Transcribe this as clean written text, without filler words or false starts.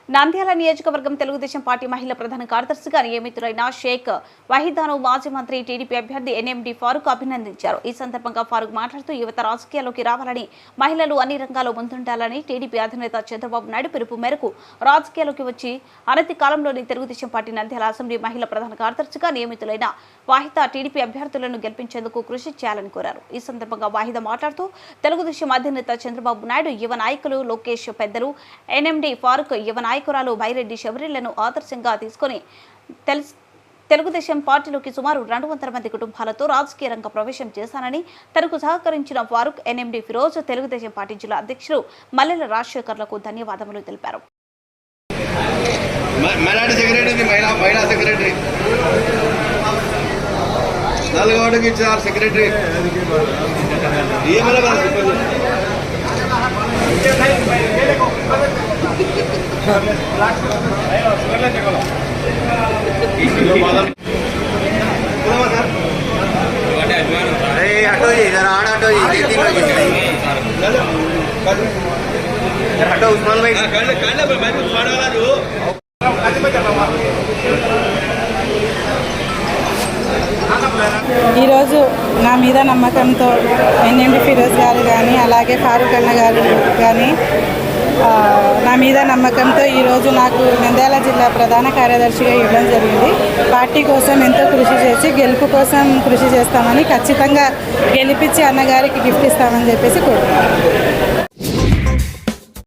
నంద్యాల నియోజకవర్గం తెలుగుదేశం పార్టీ మహిళా ప్రధాన కార్యదర్శిగా నియమితులైన షేక్ వహీదాను మాజీ మంత్రి టీడీపీ అభ్యర్థి ఎన్ఎండి ఫారూక్ అభినందించారు. ఈ సందర్భంగా ఫారూక్ మాట్లాడుతూ యువత రాజకీయాల్లోకి రావాలని, మహిళలు అన్ని రంగాల్లో ముందుండాలని టీడీపీ అధినేత చంద్రబాబు నాయుడు పిలుపు మేరకు రాజకీయాల్లోకి వచ్చి అనతి కాలంలోని తెలుగుదేశం పార్టీ నంద్యాల అసెంబ్లీ మహిళా ప్రధాన కార్యదర్శిగా నియమితులైన వాహిదా టీడీపీ అభ్యర్థులను గెలిపించేందుకు కృషి చేయాలని కోరారు. ఈ సందర్భంగా వాహిదా మాట్లాడుతూ తెలుగుదేశం అధినేత చంద్రబాబు నాయుడు యువ నాయకులు లోకేష్ పెద్దలు ఎన్ఎండి ఫారూక్ యువ నాయకురాలు బైరెడ్డి శబరిలను ఆదర్శంగా తీసుకుని తెలుగుదేశం పార్టీలోకి సుమారు 200 మంది కుటుంబాలతో రాజకీయ రంగ ప్రవేశం చేశానని, తనకు సహకరించిన ఫారూక్, ఎన్ఎండి ఫిరోజ్, తెలుగుదేశం పార్టీ జిల్లా అధ్యక్షులు మల్లెల రాజశేఖర్లకు ధన్యవాదములు తెలిపారు. ఈరోజు నా మీద నమ్మకంతో ఎన్ఎండి ఫిరోజ్ గారు కానీ, అలాగే ఫారూక్ అన్న గారు కానీ నా మీద నమ్మకంతో ఈరోజు నాకు నంద్యాల జిల్లా ప్రధాన కార్యదర్శిగా ఇవ్వడం జరిగింది. పార్టీ కోసం ఎంతో కృషి చేసి గెలుపు కోసం కృషి చేస్తామని, ఖచ్చితంగా గెలిపించి అన్నగారికి గిఫ్ట్ ఇస్తామని చెప్పేసి కోరుతున్నాను.